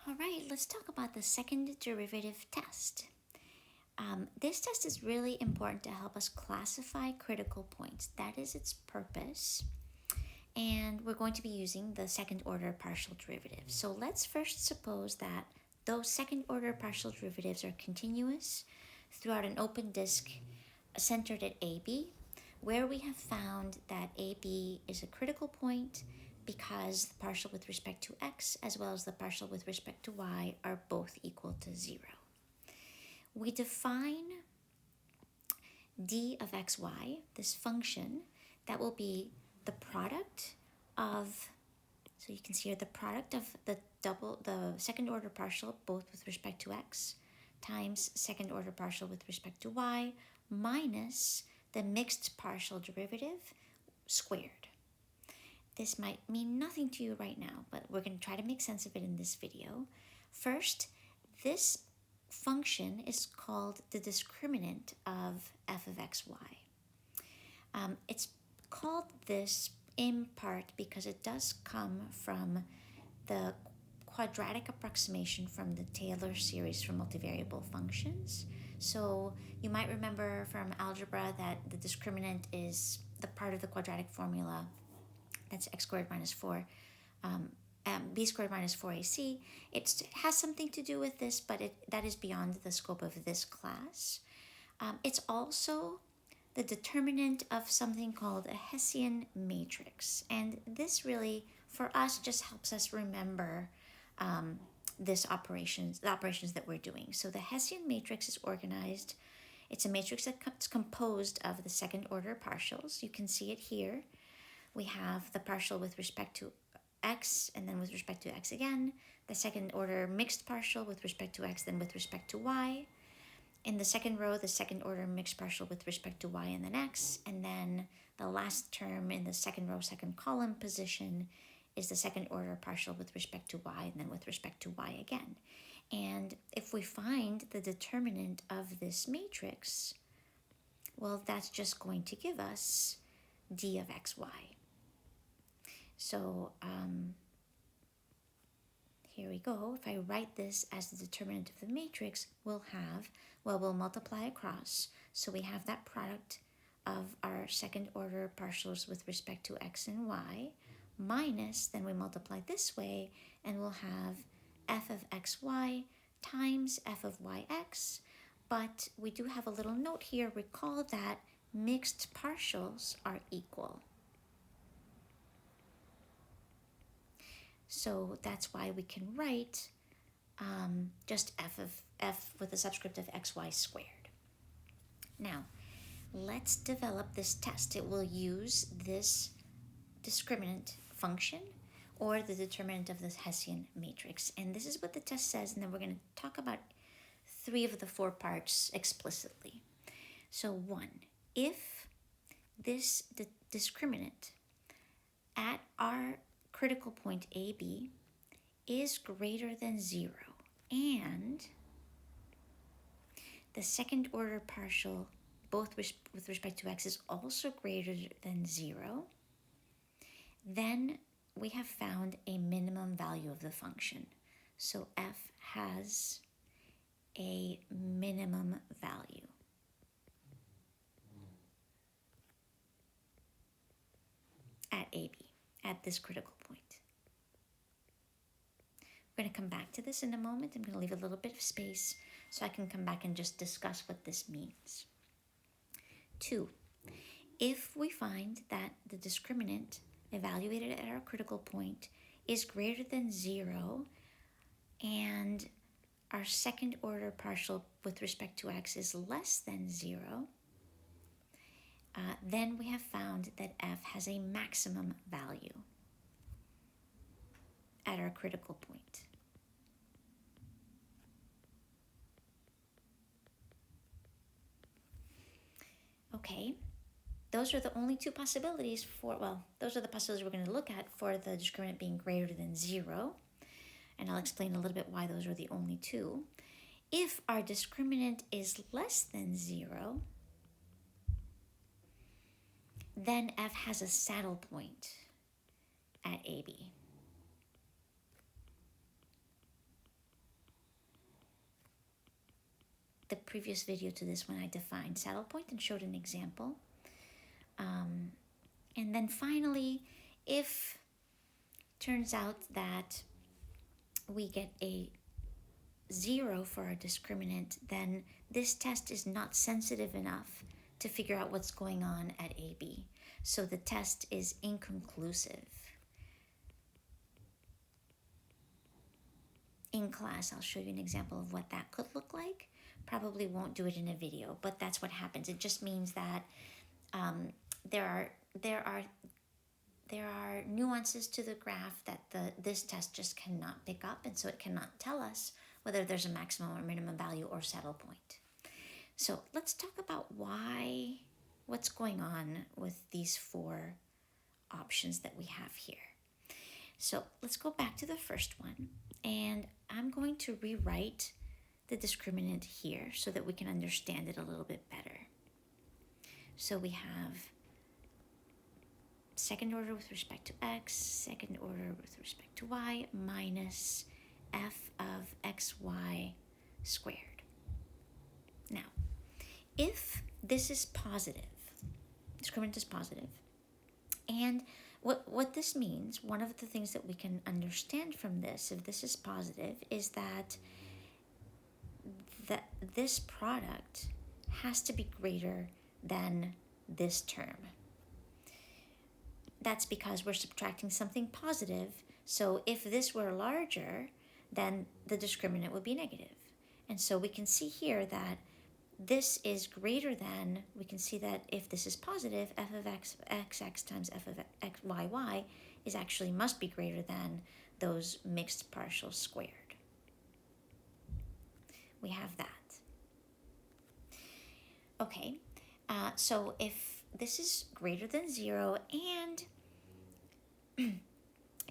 All right, let's talk about the second derivative test. This test is really important to help us classify critical points. That is its purpose. And we're going to be using the second order partial derivatives. So let's first suppose that those second order partial derivatives are continuous throughout an open disk centered at AB, where we have found that AB is a critical point because the partial with respect to x as well as the partial with respect to y are both equal to 0. We define d of xy, this function, that will be the product of, so you can see here, the product of the second order partial both with respect to x times second order partial with respect to y minus the mixed partial derivative squared. This might mean nothing to you right now, but we're going to try to make sense of it in this video. First, this function is called the discriminant of f of xy. It's called this in part because it does come from the quadratic approximation from the Taylor series for multivariable functions. So you might remember from algebra that the discriminant is the part of the quadratic formula that's x squared minus 4, b squared minus 4ac. It has something to do with this, but that is beyond the scope of this class. It's also the determinant of something called a Hessian matrix. And this really, for us, just helps us remember the operations that we're doing. So the Hessian matrix is organized. It's a matrix that's composed of the second order partials. You can see it here. We have the partial with respect to x, and then with respect to x again, the second order mixed partial with respect to x, then with respect to y. In the second row, the second order mixed partial with respect to y and then x, and then the last term in the second row, second column position is the second order partial with respect to y and then with respect to y again. And if we find the determinant of this matrix, well, that's just going to give us d of xy. So here we go. If I write this as the determinant of the matrix, we'll multiply across. So we have that product of our second order partials with respect to x and y, minus, then we multiply this way, and we'll have f of xy times f of yx. But we do have a little note here. Recall that mixed partials are equal. So that's why we can write just f with a subscript of xy squared. Now, let's develop this test. It will use this discriminant function or the determinant of this Hessian matrix. And this is what the test says, and then we're going to talk about 3 of the 4 parts explicitly. So 1, if this discriminant at our critical point AB is greater than 0 and the second order partial both with respect to x is also greater than 0, then we have found a minimum value of the function. So f has a minimum value. At AB, at this critical point. We're going to come back to this in a moment. I'm going to leave a little bit of space so I can come back and just discuss what this means. 2, if we find that the discriminant evaluated at our critical point is greater than 0 and our second order partial with respect to x is less than 0, then we have found that f has a maximum value at our critical point. Okay, those are the only 2 possibilities those are the possibilities we're going to look at for the discriminant being greater than 0, and I'll explain a little bit why those are the only 2. If our discriminant is less than 0, then f has a saddle point at AB. previous video to this when I defined saddle point and showed an example. And then finally, if turns out that we get a 0 for our discriminant, then this test is not sensitive enough to figure out what's going on at AB. So the test is inconclusive. In class, I'll show you an example of what that could look like. Probably won't do it in a video, but that's what happens. It just means that there are nuances to the graph that this test just cannot pick up, and so it cannot tell us whether there's a maximum or minimum value or saddle point. So let's talk about what's going on with these 4 options that we have here. So let's go back to the first one, and I'm going to rewrite the discriminant here so that we can understand it a little bit better. So we have second order with respect to x, second order with respect to y, minus f of xy squared. Now, if this is positive, discriminant is positive, and what this means, one of the things that we can understand from this, if this is positive, is that this product has to be greater than this term. That's because we're subtracting something positive, so if this were larger, then the discriminant would be negative. And so we can see here that this is greater than, we can see that if this is positive, f of xx times f of x, y is actually must be greater than those mixed partials squared. We have that. Okay, so if this is greater than 0 and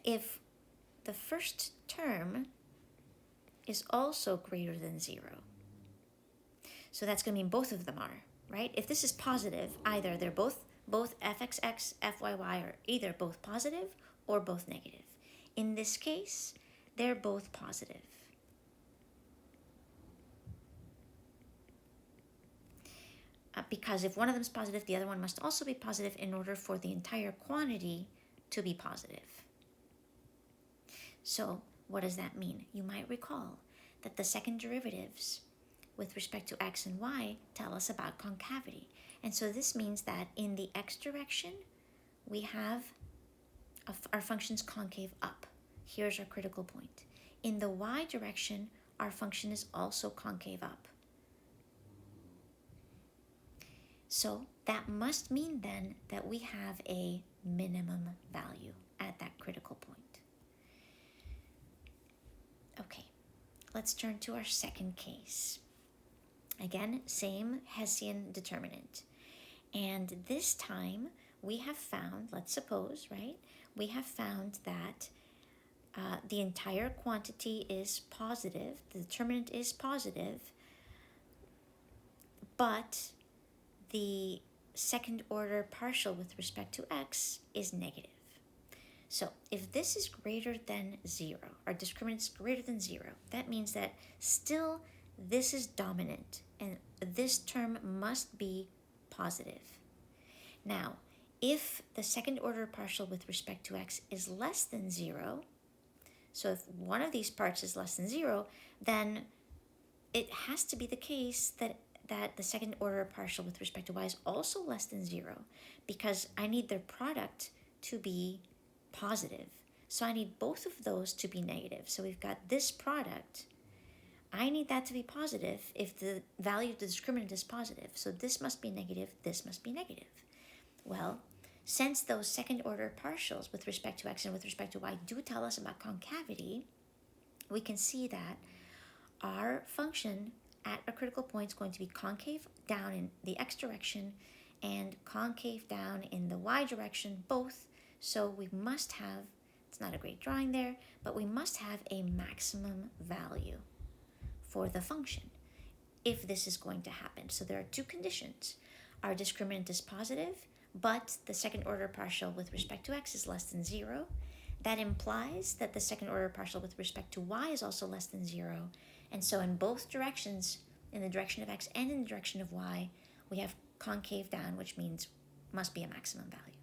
if the first term is also greater than 0, so that's going to mean both of them are, right? If this is positive, either they're both fxx, fyy are either both positive or both negative. In this case, they're both positive. Because if one of them is positive, the other one must also be positive in order for the entire quantity to be positive. So what does that mean? You might recall that the second derivatives with respect to x and y tell us about concavity. And so this means that in the x direction, we have our function's concave up. Here's our critical point. In the y direction, our function is also concave up. So that must mean then that we have a minimum value at that critical point. Okay, let's turn to our second case. Again, same Hessian determinant. And this time we have found, let's suppose, right? We have found that the entire quantity is positive, the determinant is positive, but the second order partial with respect to x is negative. So if this is greater than 0, our discriminant is greater than 0, that means that still this is dominant and this term must be positive. Now, if the second order partial with respect to x is less than 0, so if one of these parts is less than 0, then it has to be the case that the second order partial with respect to y is also less than 0, because I need their product to be positive. So I need both of those to be negative. So we've got this product. I need that to be positive if the value of the discriminant is positive. So this must be negative, this must be negative. Well, since those second order partials with respect to x and with respect to y do tell us about concavity, we can see that our function at a critical point is going to be concave down in the x direction and concave down in the y direction, both. So we must have, it's not a great drawing there, but we must have a maximum value for the function if this is going to happen. So there are two conditions. Our discriminant is positive, but the second order partial with respect to x is less than 0. That implies that the second order partial with respect to y is also less than 0. And so in both directions, in the direction of x and in the direction of y, we have concave down, which means must be a maximum value.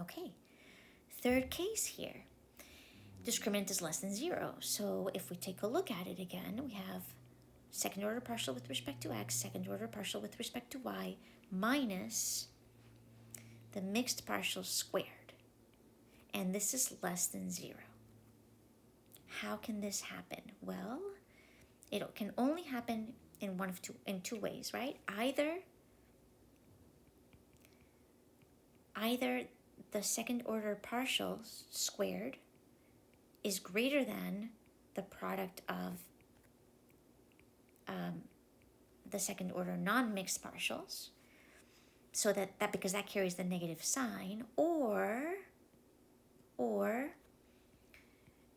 Okay, third case here. Discriminant is less than 0. So if we take a look at it again, we have second order partial with respect to x, second order partial with respect to y, minus the mixed partial squared. And this is less than 0. How can this happen? Well, it can only happen in two ways, right? Either the second order partial squared is greater than the product of the second order non-mixed partials, so that because that carries the negative sign, or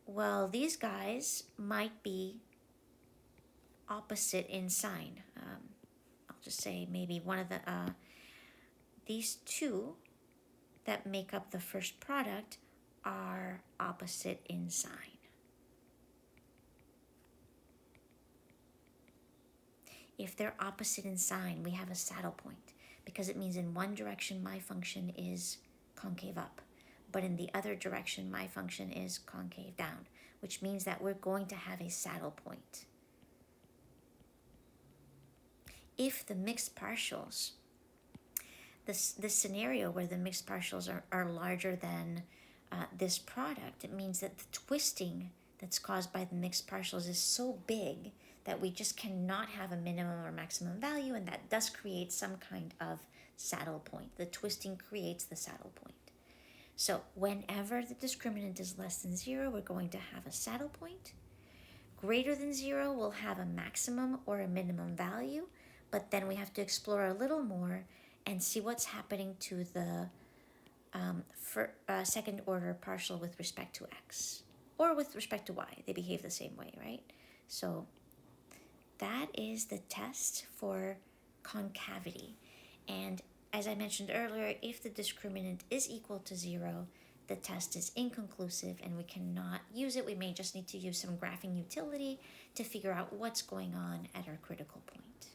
well, these guys might be opposite in sign. I'll just say maybe one of the these two that make up the first product are opposite in sign. If they're opposite in sign, we have a saddle point, because it means in one direction my function is concave up, but in the other direction my function is concave down, which means that we're going to have a saddle point. If the mixed partials, this scenario where the mixed partials are larger than this product, it means that the twisting that's caused by the mixed partials is so big that we just cannot have a minimum or maximum value, and that does create some kind of saddle point. The twisting creates the saddle point. So whenever the discriminant is less than 0, we're going to have a saddle point. Greater than 0, we'll have a maximum or a minimum value, but then we have to explore a little more and see what's happening to the second order partial with respect to x or with respect to y. They behave the same way, right? So that is the test for concavity. And as I mentioned earlier, if the discriminant is equal to 0, the test is inconclusive and we cannot use it. We may just need to use some graphing utility to figure out what's going on at our critical point.